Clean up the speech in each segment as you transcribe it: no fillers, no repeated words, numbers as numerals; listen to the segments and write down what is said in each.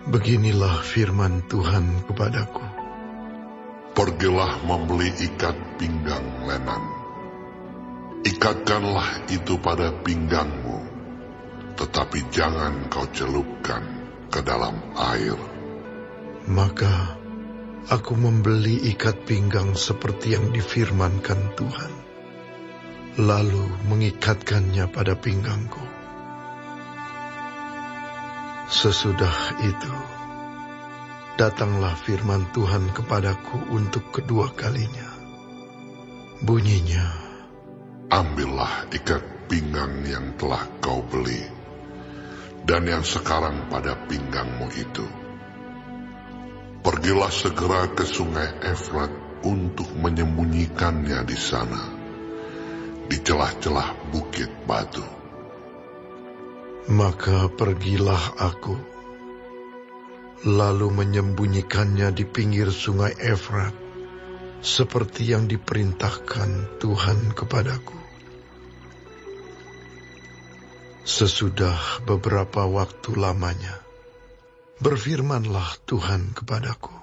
Beginilah firman Tuhan kepadaku. Pergilah membeli ikat pinggang lenan. Ikatkanlah itu pada pinggangmu, tetapi jangan kau celupkan ke dalam air. Maka aku membeli ikat pinggang seperti yang difirmankan Tuhan, lalu mengikatkannya pada pinggangku. Sesudah itu, datanglah firman Tuhan kepadaku untuk kedua kalinya. Bunyinya, ambillah ikat pinggang yang telah kau beli, dan yang sekarang pada pinggangmu itu. Pergilah segera ke sungai Efrat untuk menyembunyikannya di sana, di celah-celah bukit batu. Maka pergilah aku, lalu menyembunyikannya di pinggir sungai Efrat, seperti yang diperintahkan Tuhan kepadaku. Sesudah beberapa waktu lamanya, berfirmanlah Tuhan kepadaku.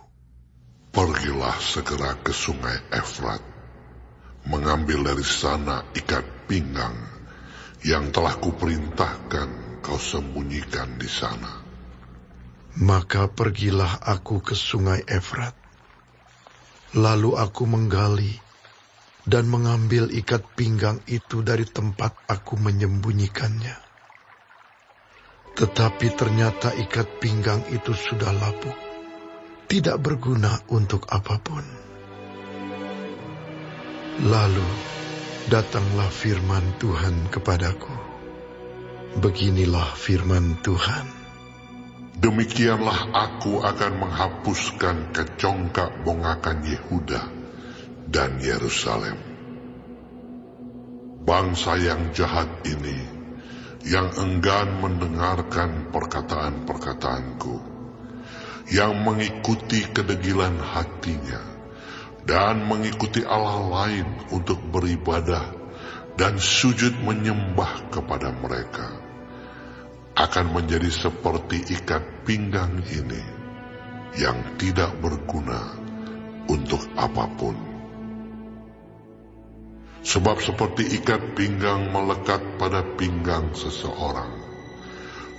Pergilah segera ke sungai Efrat, mengambil dari sana ikat pinggang yang telah kuperintahkan kau sembunyikan di sana. Maka pergilah aku ke sungai Efrat. Lalu aku menggali dan mengambil ikat pinggang itu dari tempat aku menyembunyikannya. Tetapi ternyata ikat pinggang itu sudah lapuk, tidak berguna untuk apapun. Lalu datanglah firman Tuhan kepadaku. Beginilah firman Tuhan. Demikianlah aku akan menghapuskan kecongkak bongakan Yehuda dan Yerusalem. Bangsa yang jahat ini, yang enggan mendengarkan perkataan-perkataanku, yang mengikuti kedegilan hatinya, dan mengikuti Allah lain untuk beribadah dan sujud menyembah kepada mereka, akan menjadi seperti ikat pinggang ini yang tidak berguna untuk apapun. Sebab seperti ikat pinggang melekat pada pinggang seseorang,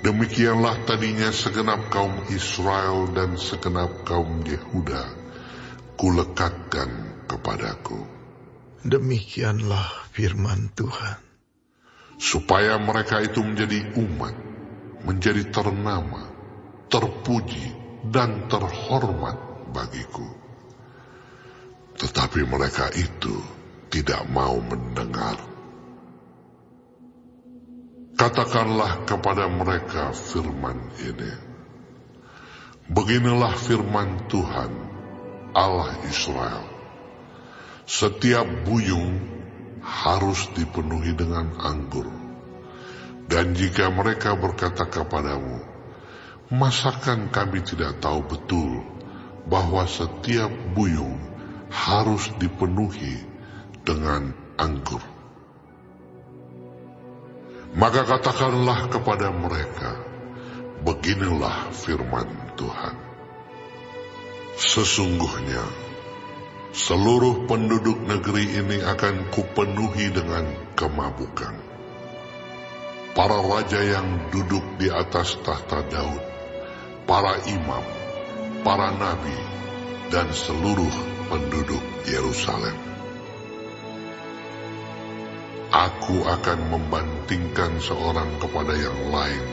demikianlah tadinya segenap kaum Israel dan segenap kaum Yehuda kulekatkan kepadaku. Demikianlah firman Tuhan. Supaya mereka itu menjadi umat, menjadi ternama, terpuji, dan terhormat bagiku. Tetapi mereka itu tidak mau mendengar. Katakanlah kepada mereka firman ini. Beginilah firman Tuhan, Allah Israel. Setiap buyung harus dipenuhi dengan anggur. Dan jika mereka berkata kepadamu, masakan kami tidak tahu betul bahwa setiap buyung harus dipenuhi dengan anggur? Maka katakanlah kepada mereka, beginilah firman Tuhan. Sesungguhnya, seluruh penduduk negeri ini akan kupenuhi dengan kemabukan. Para raja yang duduk di atas tahta Daud, para imam, para nabi, dan seluruh penduduk Yerusalem. Aku akan membantingkan seorang kepada yang lain,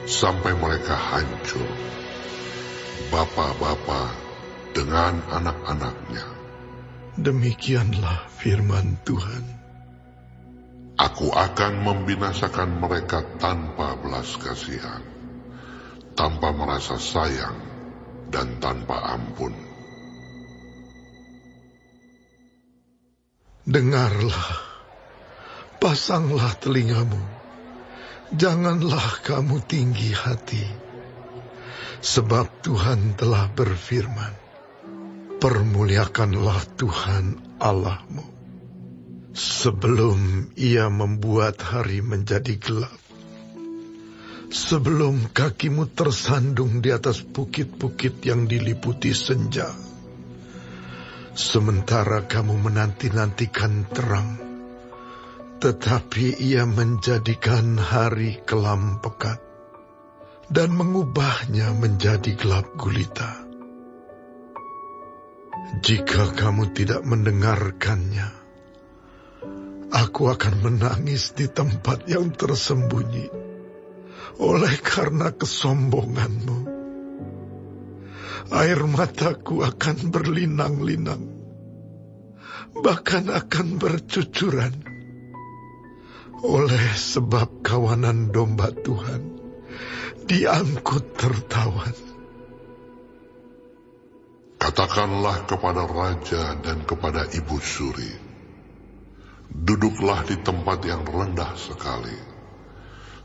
sampai mereka hancur. Bapa-bapa dengan anak-anaknya. Demikianlah firman Tuhan. Aku akan membinasakan mereka tanpa belas kasihan, tanpa merasa sayang, dan tanpa ampun. Dengarlah, pasanglah telingamu, janganlah kamu tinggi hati, sebab Tuhan telah berfirman, permuliakanlah Tuhan Allahmu. Sebelum ia membuat hari menjadi gelap, sebelum kakimu tersandung di atas bukit-bukit yang diliputi senja, sementara kamu menanti-nantikan terang, tetapi ia menjadikan hari kelam pekat dan mengubahnya menjadi gelap gulita. Jika kamu tidak mendengarkannya, aku akan menangis di tempat yang tersembunyi oleh karena kesombonganmu. Air mataku akan berlinang-linang, bahkan akan bercucuran, oleh sebab kawanan domba Tuhan diangkut tertawan. Katakanlah kepada raja dan kepada ibu suri, duduklah di tempat yang rendah sekali,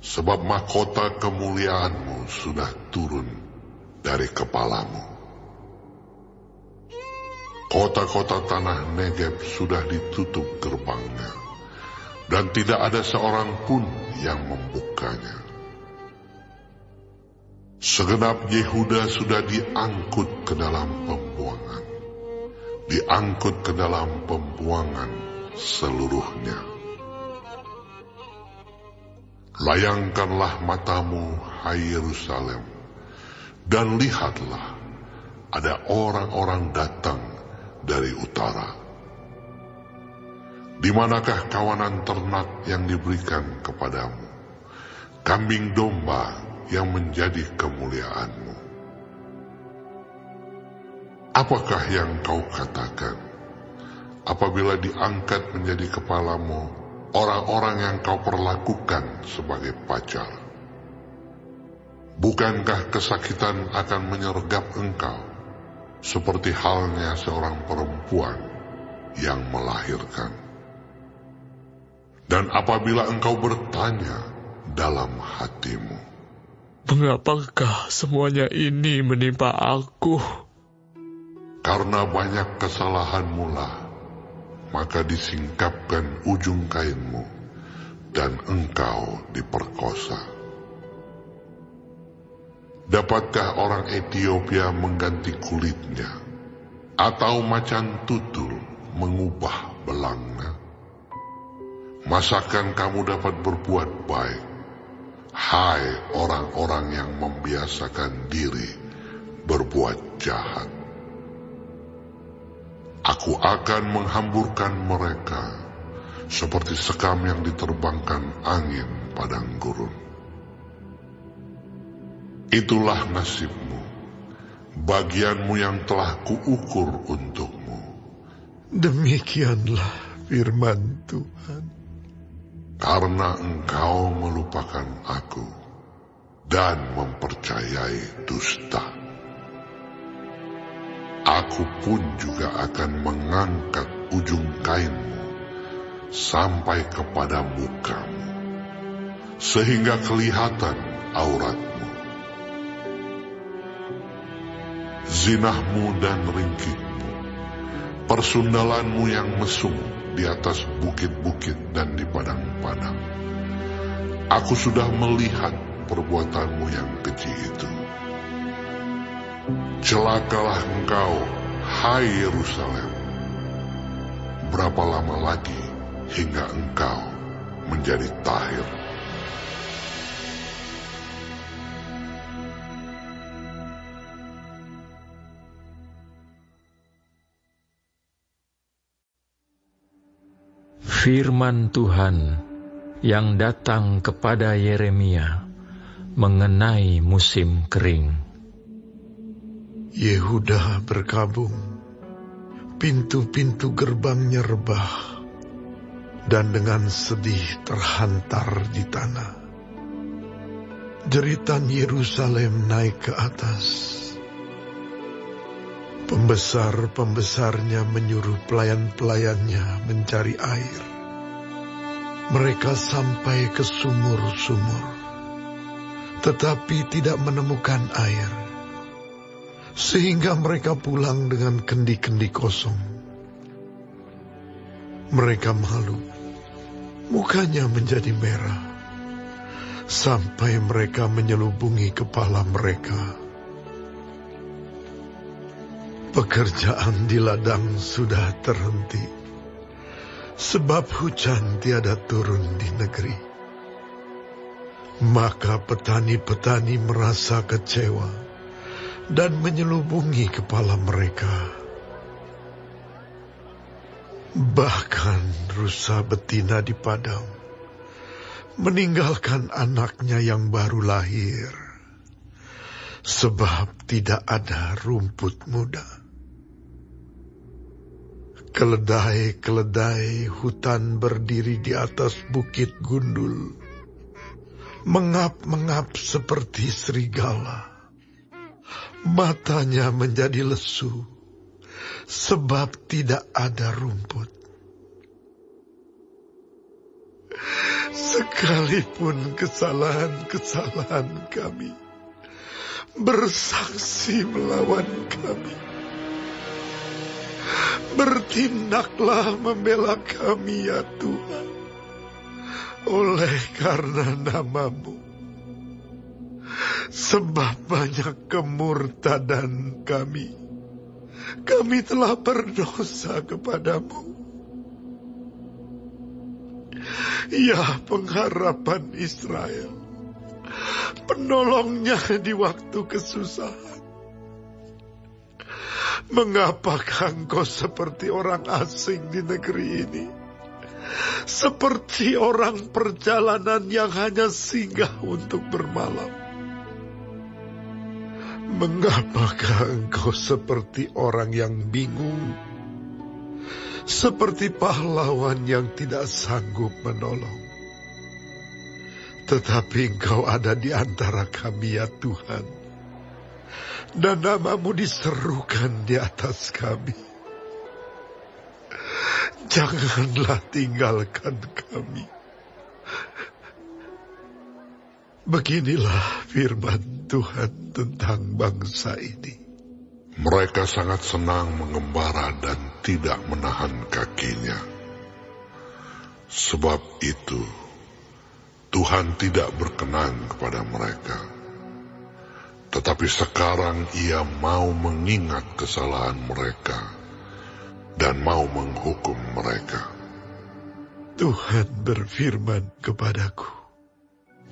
sebab mahkota kemuliaanmu sudah turun dari kepalamu. Kota-kota tanah Negeb sudah ditutup gerbangnya, dan tidak ada seorang pun yang membukanya. Segenap Yehuda sudah diangkut ke dalam pembuangan, diangkut ke dalam pembuangan seluruhnya. Layangkanlah matamu, hai Yerusalem, dan lihatlah, ada orang-orang datang dari utara. Di manakah kawanan ternak yang diberikan kepadamu, kambing domba yang menjadi kemuliaanmu? Apakah yang kau katakan apabila diangkat menjadi kepalamu orang-orang yang kau perlakukan sebagai pacar? Bukankah kesakitan akan menyergap engkau seperti halnya seorang perempuan yang melahirkan? Dan apabila engkau bertanya dalam hatimu, mengapakah semuanya ini menimpa aku? Karena banyak kesalahanmu lah, maka disingkapkan ujung kainmu, dan engkau diperkosa. Dapatkah orang Ethiopia mengganti kulitnya, atau macan tutul mengubah belangnya? Masakan kamu dapat berbuat baik, hai orang-orang yang membiasakan diri berbuat jahat? Aku akan menghamburkan mereka seperti sekam yang diterbangkan angin padang gurun. Itulah nasibmu, bagianmu yang telah kuukur untukmu. Demikianlah firman Tuhan. Karena engkau melupakan aku dan mempercayai dusta, aku pun juga akan mengangkat ujung kainmu sampai kepada mukamu, sehingga kelihatan auratmu. Zinahmu dan ringkihmu, persundalanmu yang mesum di atas bukit-bukit dan di padang-padang. Aku sudah melihat perbuatanmu yang keji itu. Celakalah engkau, hai Yerusalem. Berapa lama lagi hingga engkau menjadi tahir? Firman Tuhan yang datang kepada Yeremia mengenai musim kering. Yehuda berkabung, pintu-pintu gerbangnya rebah, dan dengan sedih terhantar di tanah. Jeritan Yerusalem naik ke atas. Pembesar-pembesarnya menyuruh pelayan-pelayannya mencari air. Mereka sampai ke sumur-sumur, tetapi tidak menemukan air, sehingga mereka pulang dengan kendi-kendi kosong. Mereka malu, mukanya menjadi merah, sampai mereka menyelubungi kepala mereka. Pekerjaan di ladang sudah terhenti, sebab hujan tiada turun di negeri. Maka petani-petani merasa kecewa dan menyelubungi kepala mereka. Bahkan rusa betina di padang meninggalkan anaknya yang baru lahir, sebab tidak ada rumput muda. Keledai-keledai hutan berdiri di atas bukit gundul, mengap-mengap seperti serigala. Matanya menjadi lesu, sebab tidak ada rumput. Sekalipun kesalahan-kesalahan kami bersaksi melawan kami, bertindaklah membela kami ya Tuhan, oleh karena nama-Mu. Sebab banyak kemurtadan kami telah berdosa kepadamu. Ya pengharapan Israel, penolongnya di waktu kesusahan. Mengapakah engkau seperti orang asing di negeri ini? Seperti orang perjalanan yang hanya singgah untuk bermalam. Mengapakah engkau seperti orang yang bingung? Seperti pahlawan yang tidak sanggup menolong. Tetapi engkau ada di antara kami ya Tuhan, dan nama-Mu diserukan di atas kami. Janganlah tinggalkan kami. Beginilah firman Tuhan tentang bangsa ini. Mereka sangat senang mengembara dan tidak menahan kakinya. Sebab itu, Tuhan tidak berkenan kepada mereka. Tetapi sekarang Ia mau mengingat kesalahan mereka dan mau menghukum mereka. Tuhan berfirman kepadaku,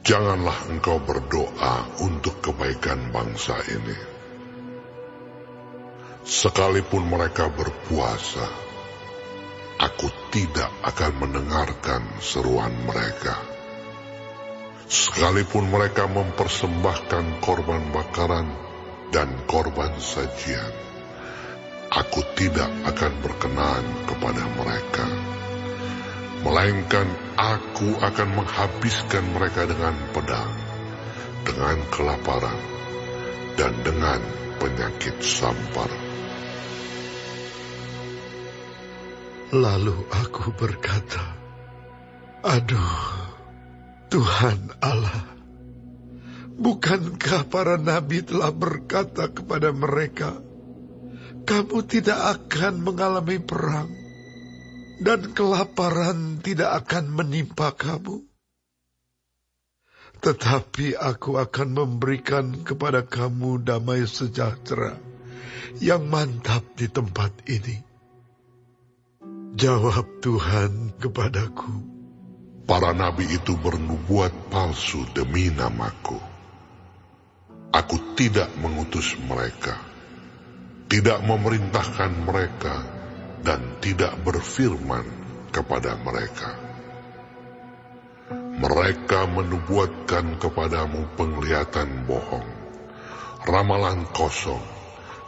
janganlah engkau berdoa untuk kebaikan bangsa ini. Sekalipun mereka berpuasa, aku tidak akan mendengarkan seruan mereka. Sekalipun mereka mempersembahkan korban bakaran dan korban sajian, aku tidak akan berkenan kepada mereka. Melainkan aku akan menghabiskan mereka dengan pedang, dengan kelaparan, dan dengan penyakit sampar. Lalu aku berkata, aduh, Tuhan Allah, bukankah para nabi telah berkata kepada mereka, kamu tidak akan mengalami perang, dan kelaparan tidak akan menimpa kamu? Tetapi aku akan memberikan kepada kamu damai sejahtera yang mantap di tempat ini. Jawab Tuhan kepadaku, para nabi itu bernubuat palsu demi namaku. Aku tidak mengutus mereka, tidak memerintahkan mereka, dan tidak berfirman kepada mereka. Mereka menubuatkan kepadamu penglihatan bohong, ramalan kosong,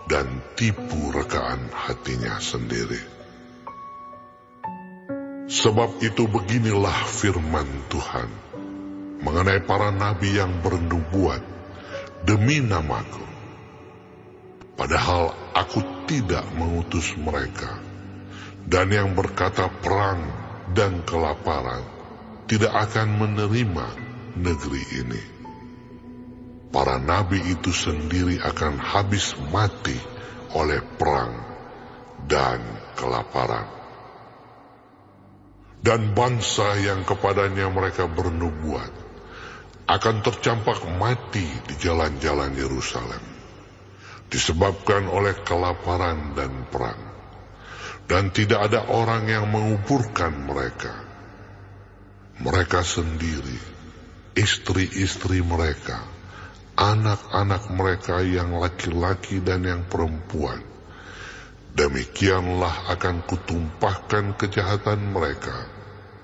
dan tipu rekaan hatinya sendiri. Sebab itu beginilah firman Tuhan mengenai para nabi yang bernubuat demi namaku. Padahal aku tidak mengutus mereka, dan yang berkata perang dan kelaparan tidak akan menerima negeri ini. Para nabi itu sendiri akan habis mati oleh perang dan kelaparan. Dan bangsa yang kepadanya mereka bernubuat akan tercampak mati di jalan-jalan Yerusalem, disebabkan oleh kelaparan dan perang, dan tidak ada orang yang menguburkan mereka. Mereka sendiri, istri-istri mereka, anak-anak mereka yang laki-laki dan yang perempuan, demikianlah akan kutumpahkan kejahatan mereka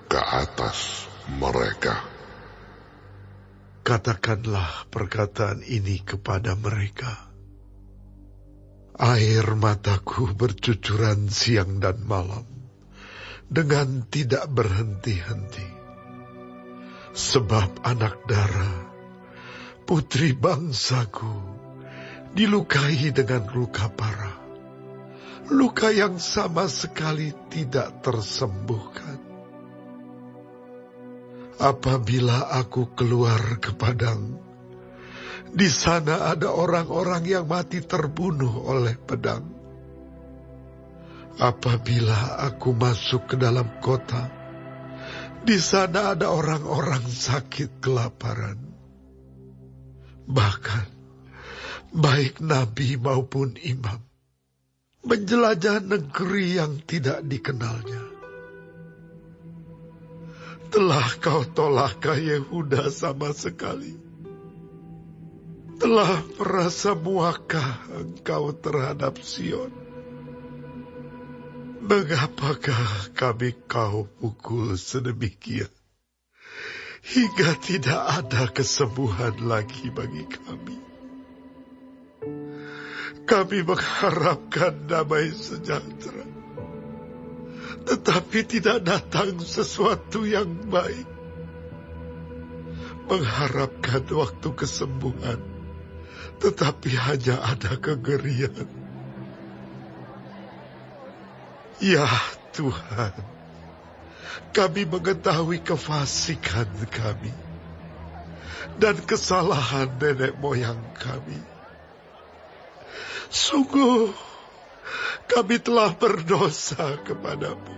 ke atas mereka. Katakanlah perkataan ini kepada mereka. Air mataku bercucuran siang dan malam, dengan tidak berhenti-henti. Sebab anak dara, putri bangsaku, dilukai dengan luka parah, luka yang sama sekali tidak tersembuhkan. Apabila aku keluar ke padang, di sana ada orang-orang yang mati terbunuh oleh pedang. Apabila aku masuk ke dalam kota, di sana ada orang-orang sakit kelaparan. Bahkan, baik nabi maupun imam, menjelajah negeri yang tidak dikenalnya. Telah kau tolakkah Yehuda sama sekali? Telah merasa muakah engkau terhadap Sion? Mengapakah kami kau pukul sedemikian, hingga tidak ada kesembuhan lagi bagi kami? Kami mengharapkan damai sejahtera, tetapi tidak datang sesuatu yang baik. Mengharapkan waktu kesembuhan, tetapi hanya ada kengerian. Ya Tuhan, kami mengetahui kefasikan kami dan kesalahan nenek moyang kami. Sungguh, kami telah berdosa kepadamu.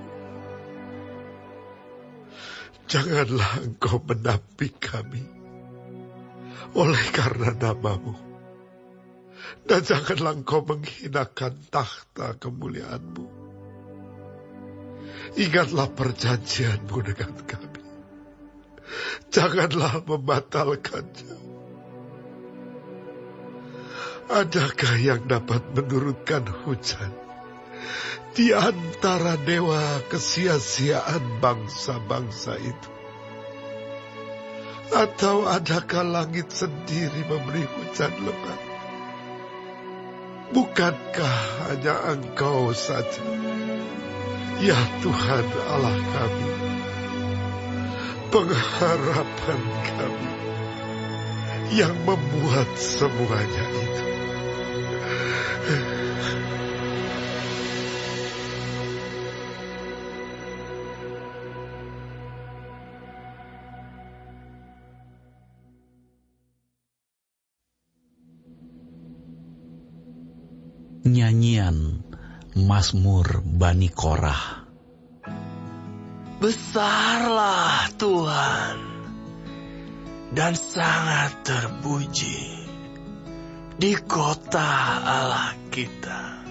Janganlah engkau menampik kami oleh karena namamu, dan janganlah engkau menghinakan takhta kemuliaanmu. Ingatlah perjanjianmu dengan kami, janganlah membatalkannya. Adakah yang dapat menurunkan hujan di antara dewa kesia-siaan bangsa-bangsa itu? Atau adakah langit sendiri memberi hujan lebat? Bukankah hanya Engkau saja, ya Tuhan Allah kami, pengharapan kami, yang membuat semuanya itu? Nyanyian Mazmur Bani Korah. Besarlah Tuhan dan sangat terpuji di kota Allah kita.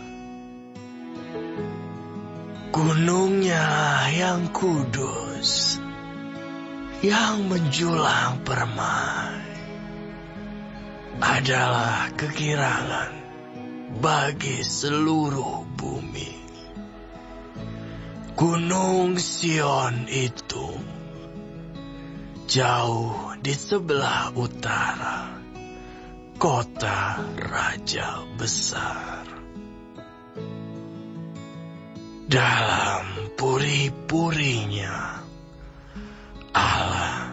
Gunungnya yang kudus, yang menjulang permai, adalah kekirangan bagi seluruh bumi. Gunung Sion itu jauh di sebelah utara, kota raja besar. Dalam puri-purinya, Allah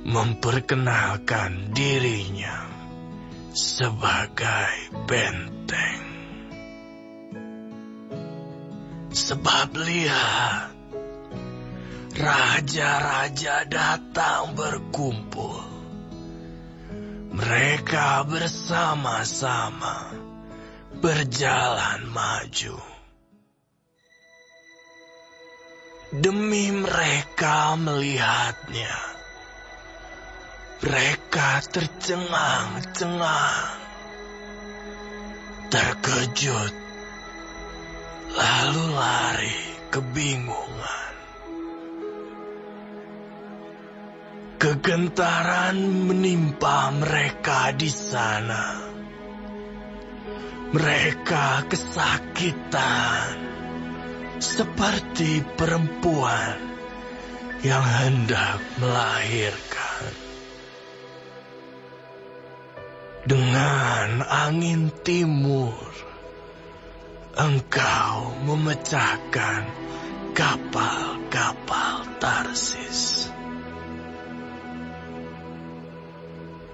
memperkenalkan dirinya sebagai benteng. Sebab lihat, raja-raja datang berkumpul. Mereka bersama-sama berjalan maju. Demi mereka melihatnya, Mereka tercengang-cengang, terkejut, lalu lari kebingungan. Kegentaran menimpa mereka di sana. Mereka kesakitan, seperti perempuan yang hendak melahirkan. Dengan angin timur, engkau memecahkan kapal-kapal Tarsis.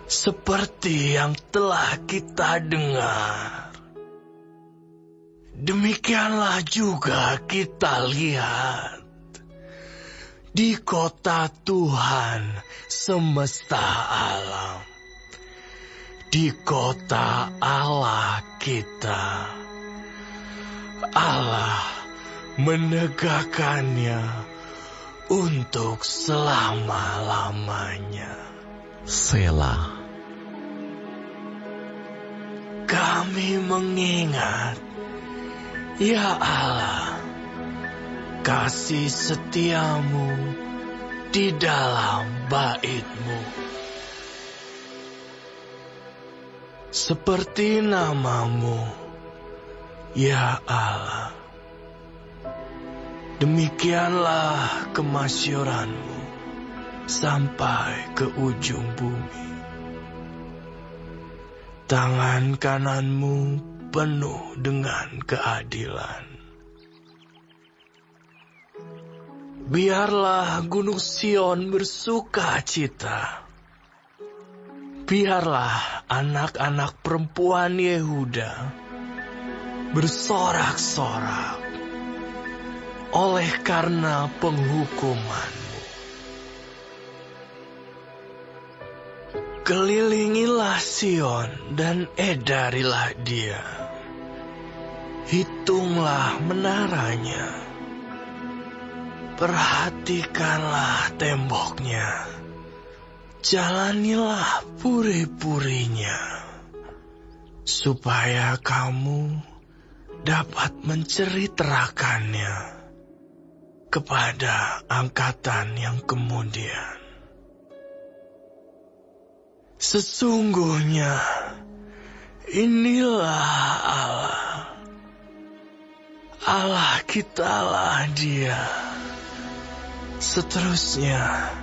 Seperti yang telah kita dengar, demikianlah juga kita lihat di kota Tuhan semesta alam, di kota Allah kita. Allah menegakkannya untuk selama-lamanya. Selah. Kami mengingat, ya Allah, kasih setiamu di dalam bait-Mu. Seperti nama-Mu, ya Allah, demikianlah kemasyuran-Mu sampai ke ujung bumi. Tangan kanan-Mu penuh dengan keadilan. Biarlah Gunung Sion bersuka cita. Biarlah anak-anak perempuan Yehuda bersorak-sorak oleh karena penghukuman-Mu. Kelilingilah Sion dan edarilah dia. Hitunglah menaranya. Perhatikanlah temboknya. Jalanilah puri-purinya, supaya kamu dapat menceritakannya kepada angkatan yang kemudian. Sesungguhnya inilah Allah. Allah kitalah Dia. Seterusnya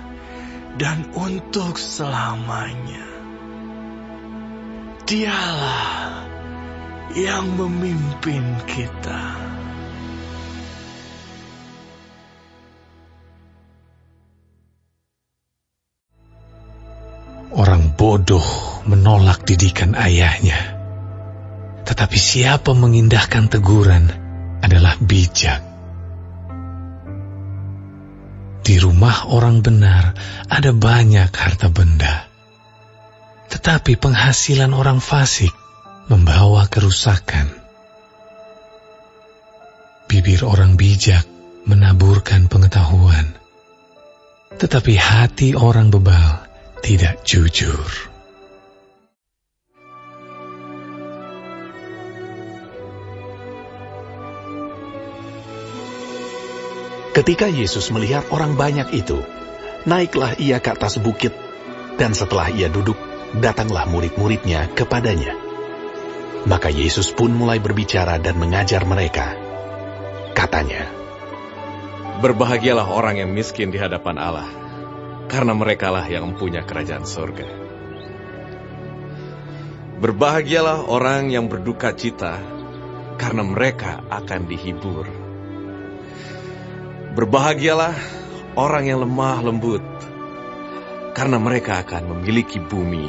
dan untuk selamanya. Dialah yang memimpin kita. Orang bodoh menolak didikan ayahnya, tetapi siapa mengindahkan teguran adalah bijak. Di rumah orang benar ada banyak harta benda, tetapi penghasilan orang fasik membawa kerusakan. Bibir orang bijak menaburkan pengetahuan, tetapi hati orang bebal tidak jujur. Ketika Yesus melihat orang banyak itu, naiklah ia ke atas bukit, dan setelah ia duduk, datanglah murid-muridnya kepadanya. Maka Yesus pun mulai berbicara dan mengajar mereka. Katanya, "Berbahagialah orang yang miskin di hadapan Allah, karena merekalah yang mempunyai kerajaan surga. Berbahagialah orang yang berduka cita, karena mereka akan dihibur. Berbahagialah orang yang lemah lembut, karena mereka akan memiliki bumi.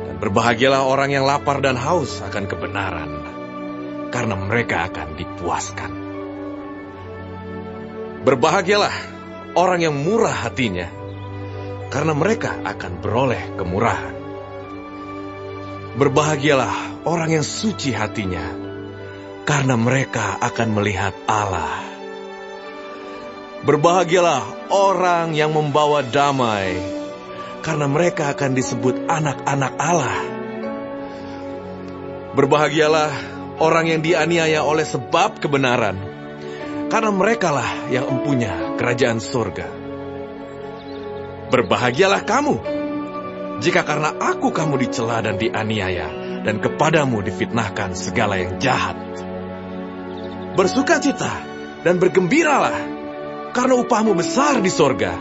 Dan berbahagialah orang yang lapar dan haus akan kebenaran, karena mereka akan dipuaskan. Berbahagialah orang yang murah hatinya, karena mereka akan beroleh kemurahan. Berbahagialah orang yang suci hatinya, karena mereka akan melihat Allah. Berbahagialah orang yang membawa damai, karena mereka akan disebut anak-anak Allah. Berbahagialah orang yang dianiaya oleh sebab kebenaran, karena merekalah yang empunya kerajaan sorga. Berbahagialah kamu, jika karena aku kamu dicela dan dianiaya, dan kepadamu difitnahkan segala yang jahat. Bersukacita dan bergembiralah, karena upahmu besar di sorga,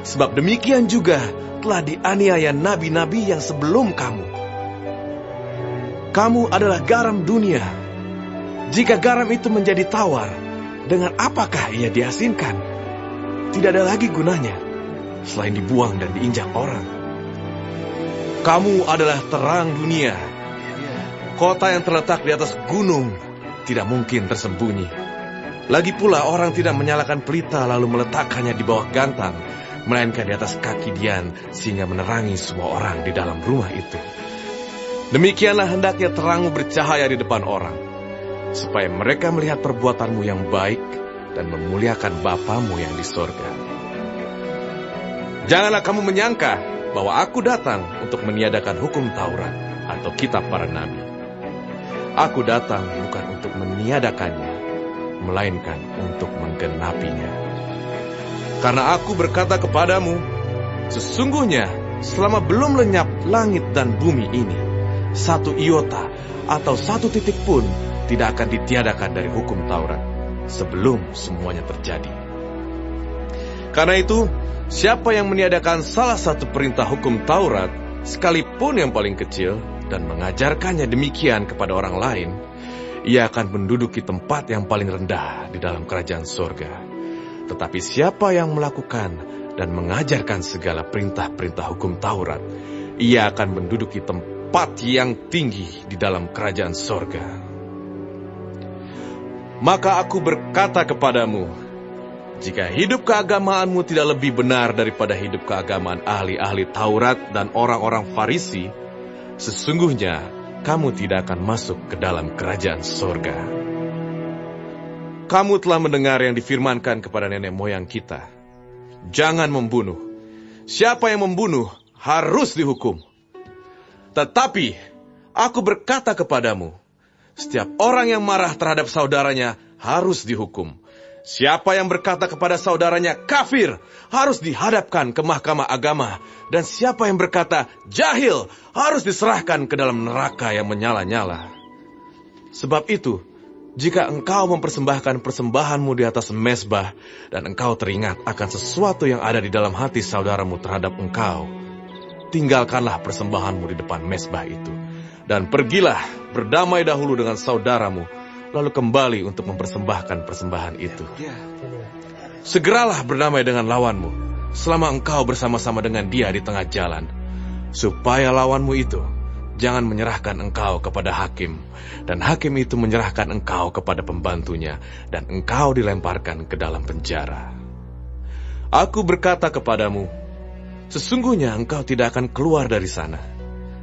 sebab demikian juga telah dianiaya nabi-nabi yang sebelum kamu. Kamu adalah garam dunia. Jika garam itu menjadi tawar, dengan apakah ia diasinkan? Tidak ada lagi gunanya, selain dibuang dan diinjak orang. Kamu adalah terang dunia. Kota yang terletak di atas gunung tidak mungkin tersembunyi. Lagi pula orang tidak menyalakan pelita lalu meletakkannya di bawah gantang, melainkan di atas kaki dian sehingga menerangi semua orang di dalam rumah itu. Demikianlah hendaknya terangmu bercahaya di depan orang, supaya mereka melihat perbuatanmu yang baik dan memuliakan Bapamu yang di sorga. Janganlah kamu menyangka bahwa aku datang untuk meniadakan hukum Taurat atau kitab para nabi. Aku datang bukan untuk meniadakannya, melainkan untuk menggenapinya. Karena aku berkata kepadamu, sesungguhnya selama belum lenyap langit dan bumi ini, satu iota atau satu titik pun tidak akan ditiadakan dari hukum Taurat sebelum semuanya terjadi. Karena itu, siapa yang meniadakan salah satu perintah hukum Taurat, sekalipun yang paling kecil, dan mengajarkannya demikian kepada orang lain, ia akan menduduki tempat yang paling rendah di dalam kerajaan sorga. Tetapi siapa yang melakukan dan mengajarkan segala perintah-perintah hukum Taurat, ia akan menduduki tempat yang tinggi di dalam kerajaan sorga. Maka aku berkata kepadamu, jika hidup keagamaanmu tidak lebih benar daripada hidup keagamaan ahli-ahli Taurat dan orang-orang Farisi, sesungguhnya kamu tidak akan masuk ke dalam kerajaan sorga. Kamu telah mendengar yang difirmankan kepada nenek moyang kita, jangan membunuh. Siapa yang membunuh harus dihukum. Tetapi aku berkata kepadamu, setiap orang yang marah terhadap saudaranya harus dihukum. Siapa yang berkata kepada saudaranya kafir harus dihadapkan ke mahkamah agama, dan siapa yang berkata jahil harus diserahkan ke dalam neraka yang menyala-nyala. Sebab itu, jika engkau mempersembahkan persembahanmu di atas mezbah, dan engkau teringat akan sesuatu yang ada di dalam hati saudaramu terhadap engkau, tinggalkanlah persembahanmu di depan mezbah itu, dan pergilah berdamai dahulu dengan saudaramu, lalu kembali untuk mempersembahkan persembahan itu. Segeralah berdamai dengan lawanmu, selama engkau bersama-sama dengan dia di tengah jalan, supaya lawanmu itu jangan menyerahkan engkau kepada hakim, dan hakim itu menyerahkan engkau kepada pembantunya, dan engkau dilemparkan ke dalam penjara. Aku berkata kepadamu, sesungguhnya engkau tidak akan keluar dari sana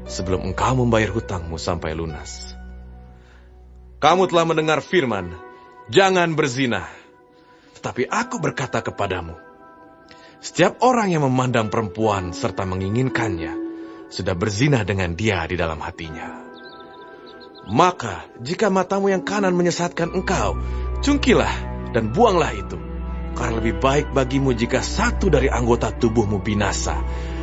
sebelum engkau membayar hutangmu sampai lunas. Kamu telah mendengar firman, jangan berzina. Tetapi aku berkata kepadamu, setiap orang yang memandang perempuan serta menginginkannya, sudah berzina dengan dia di dalam hatinya. Maka, jika matamu yang kanan menyesatkan engkau, cungkilah dan buanglah itu. Karena lebih baik bagimu jika satu dari anggota tubuhmu binasa,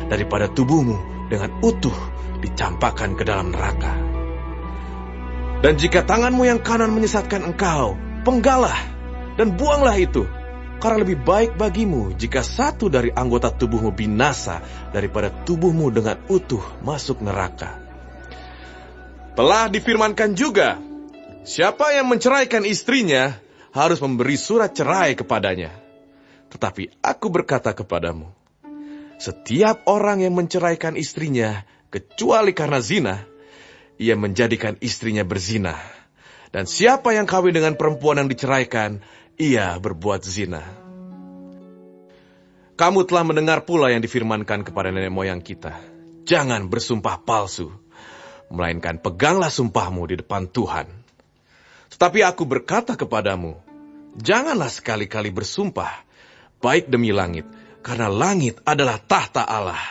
daripada tubuhmu dengan utuh dicampakkan ke dalam neraka. Dan jika tanganmu yang kanan menyesatkan engkau, penggalah dan buanglah itu. Karena lebih baik bagimu jika satu dari anggota tubuhmu binasa daripada tubuhmu dengan utuh masuk neraka. Telah difirmankan juga, siapa yang menceraikan istrinya harus memberi surat cerai kepadanya. Tetapi aku berkata kepadamu, setiap orang yang menceraikan istrinya kecuali karena zina, ia menjadikan istrinya berzina. Dan siapa yang kawin dengan perempuan yang diceraikan, ia berbuat zina. Kamu telah mendengar pula yang difirmankan kepada nenek moyang kita, jangan bersumpah palsu, melainkan peganglah sumpahmu di depan Tuhan. Tetapi aku berkata kepadamu, janganlah sekali-kali bersumpah, baik demi langit, karena langit adalah tahta Allah,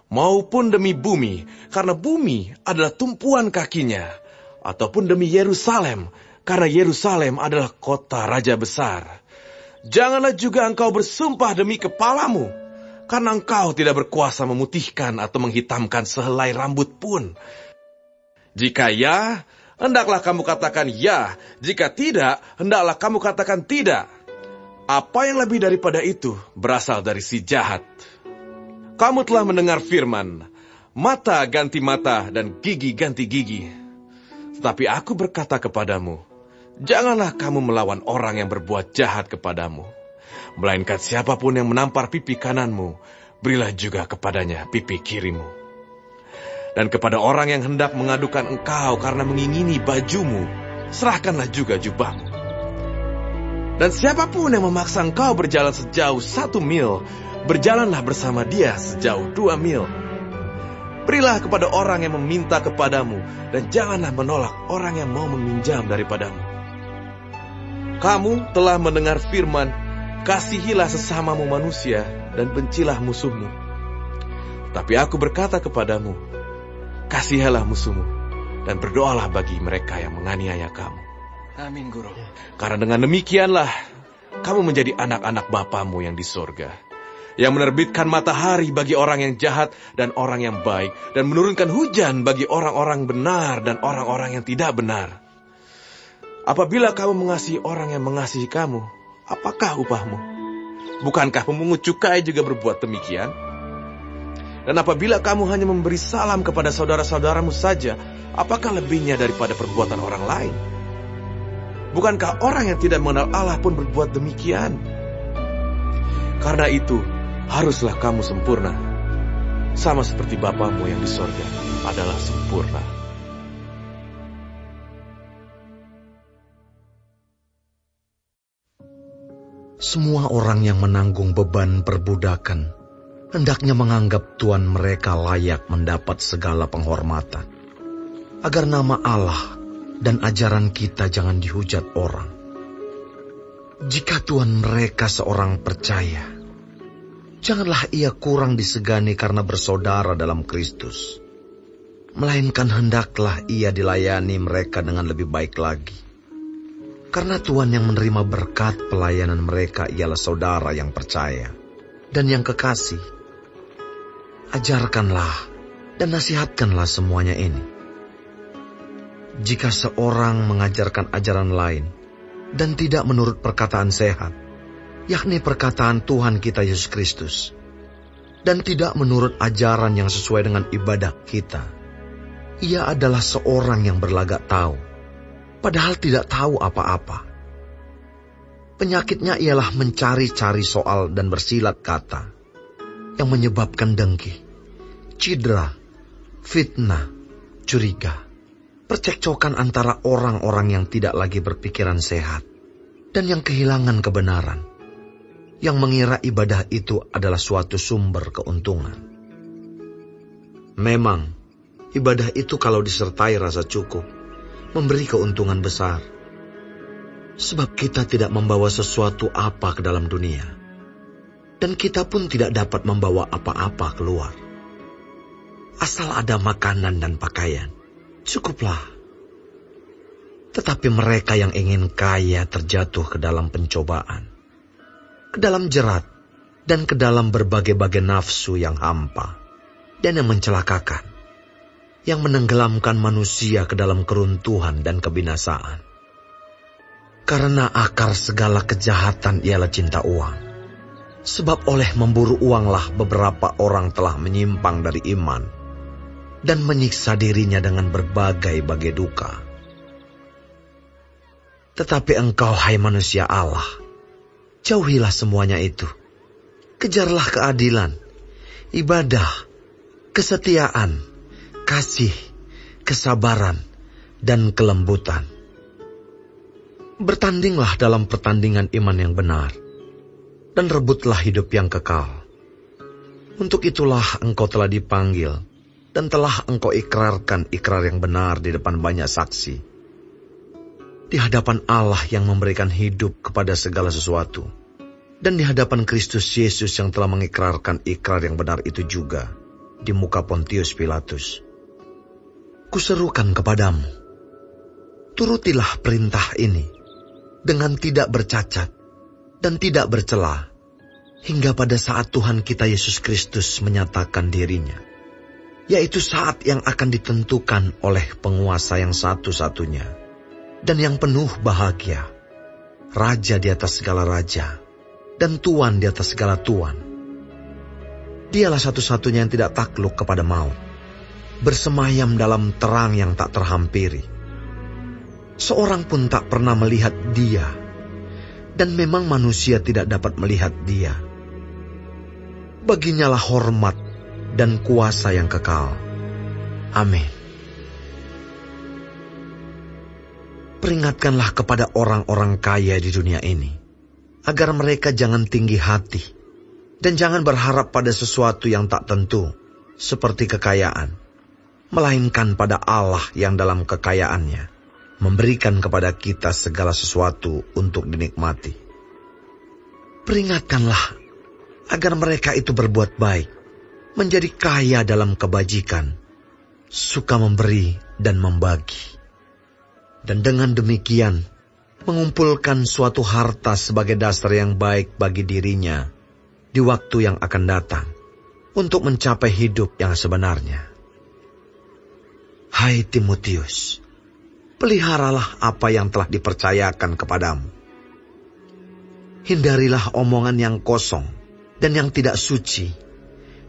maupun demi bumi, karena bumi adalah tumpuan kakinya, ataupun demi Yerusalem, karena Yerusalem adalah kota raja besar. Janganlah juga engkau bersumpah demi kepalamu, karena engkau tidak berkuasa memutihkan atau menghitamkan sehelai rambut pun. Jika ya, hendaklah kamu katakan ya. Jika tidak, hendaklah kamu katakan tidak. Apa yang lebih daripada itu berasal dari si jahat. Kamu telah mendengar firman, mata ganti mata dan gigi ganti gigi. Tetapi aku berkata kepadamu, janganlah kamu melawan orang yang berbuat jahat kepadamu. Melainkan siapapun yang menampar pipi kananmu, berilah juga kepadanya pipi kirimu. Dan kepada orang yang hendak mengadukan engkau karena mengingini bajumu, serahkanlah juga jubahmu. Dan siapapun yang memaksa engkau berjalan sejauh 1 mil, berjalanlah bersama dia sejauh 2 mil. Berilah kepada orang yang meminta kepadamu, dan janganlah menolak orang yang mau meminjam daripadamu. Kamu telah mendengar firman, kasihilah sesamamu manusia, dan bencilah musuhmu. Tapi aku berkata kepadamu, kasihilah musuhmu, dan berdoalah bagi mereka yang menganiaya kamu. Amin, Guru. Karena dengan demikianlah kamu menjadi anak-anak Bapamu yang di sorga, yang menerbitkan matahari bagi orang yang jahat dan orang yang baik, dan menurunkan hujan bagi orang-orang benar dan orang-orang yang tidak benar. Apabila kamu mengasihi orang yang mengasihi kamu, apakah upahmu? Bukankah pemungut cukai juga berbuat demikian? Dan apabila kamu hanya memberi salam kepada saudara-saudaramu saja, apakah lebihnya daripada perbuatan orang lain? Bukankah orang yang tidak mengenal Allah pun berbuat demikian? Karena itu, haruslah kamu sempurna, sama seperti Bapamu yang di sorga adalah sempurna. Semua orang yang menanggung beban perbudakan hendaknya menganggap Tuhan mereka layak mendapat segala penghormatan, agar nama Allah dan ajaran kita jangan dihujat orang. Jika Tuhan mereka seorang percaya, janganlah ia kurang disegani karena bersaudara dalam Kristus, melainkan hendaklah ia dilayani mereka dengan lebih baik lagi. Karena Tuhan yang menerima berkat pelayanan mereka ialah saudara yang percaya dan yang kekasih. Ajarkanlah dan nasihatkanlah semuanya ini. Jika seorang mengajarkan ajaran lain dan tidak menurut perkataan sehat, yakni perkataan Tuhan kita Yesus Kristus, dan tidak menurut ajaran yang sesuai dengan ibadah kita, ia adalah seorang yang berlagak tahu, padahal tidak tahu apa-apa. Penyakitnya ialah mencari-cari soal dan bersilat kata, yang menyebabkan dengki, cidra, fitnah, curiga, percekcokan antara orang-orang yang tidak lagi berpikiran sehat dan yang kehilangan kebenaran, yang mengira ibadah itu adalah suatu sumber keuntungan. Memang, ibadah itu kalau disertai rasa cukup, memberi keuntungan besar. Sebab kita tidak membawa sesuatu apa ke dalam dunia, dan kita pun tidak dapat membawa apa-apa keluar. Asal ada makanan dan pakaian, cukuplah. Tetapi mereka yang ingin kaya terjatuh ke dalam pencobaan, ke dalam jerat, dan ke dalam berbagai-bagai nafsu yang hampa, dan yang mencelakakan, yang menenggelamkan manusia ke dalam keruntuhan dan kebinasaan. Karena akar segala kejahatan ialah cinta uang. Sebab oleh memburu uanglah beberapa orang telah menyimpang dari iman, dan menyiksa dirinya dengan berbagai-bagai duka. Tetapi engkau, hai manusia Allah, jauhilah semuanya itu. Kejarlah keadilan, ibadah, kesetiaan, kasih, kesabaran, dan kelembutan. Bertandinglah dalam pertandingan iman yang benar, dan rebutlah hidup yang kekal. Untuk itulah engkau telah dipanggil, dan telah engkau ikrarkan ikrar yang benar di depan banyak saksi, di hadapan Allah yang memberikan hidup kepada segala sesuatu, dan di hadapan Kristus Yesus yang telah mengikrarkan ikrar yang benar itu juga, di muka Pontius Pilatus. Kuserukan kepadamu, turutilah perintah ini dengan tidak bercacat dan tidak bercela, hingga pada saat Tuhan kita Yesus Kristus menyatakan dirinya, yaitu saat yang akan ditentukan oleh penguasa yang satu-satunya dan yang penuh bahagia, Raja di atas segala raja dan Tuan di atas segala tuan. Dialah satu-satunya yang tidak takluk kepada maut, bersemayam dalam terang yang tak terhampiri. Seorang pun tak pernah melihat Dia, dan memang manusia tidak dapat melihat Dia. Baginyalah hormat dan kuasa yang kekal. Amin. Peringatkanlah kepada orang-orang kaya di dunia ini, agar mereka jangan tinggi hati, dan jangan berharap pada sesuatu yang tak tentu, seperti kekayaan, melainkan pada Allah yang dalam kekayaannya memberikan kepada kita segala sesuatu untuk dinikmati. Peringatkanlah agar mereka itu berbuat baik, menjadi kaya dalam kebajikan, suka memberi dan membagi. Dan dengan demikian, mengumpulkan suatu harta sebagai dasar yang baik bagi dirinya di waktu yang akan datang, untuk mencapai hidup yang sebenarnya. Hai Timotius, peliharalah apa yang telah dipercayakan kepadamu. Hindarilah omongan yang kosong dan yang tidak suci,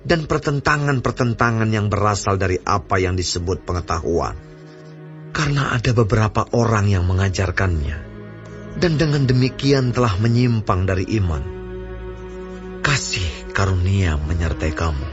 dan pertentangan-pertentangan yang berasal dari apa yang disebut pengetahuan. Karena ada beberapa orang yang mengajarkannya, dan dengan demikian telah menyimpang dari iman. Kasih karunia menyertai kamu.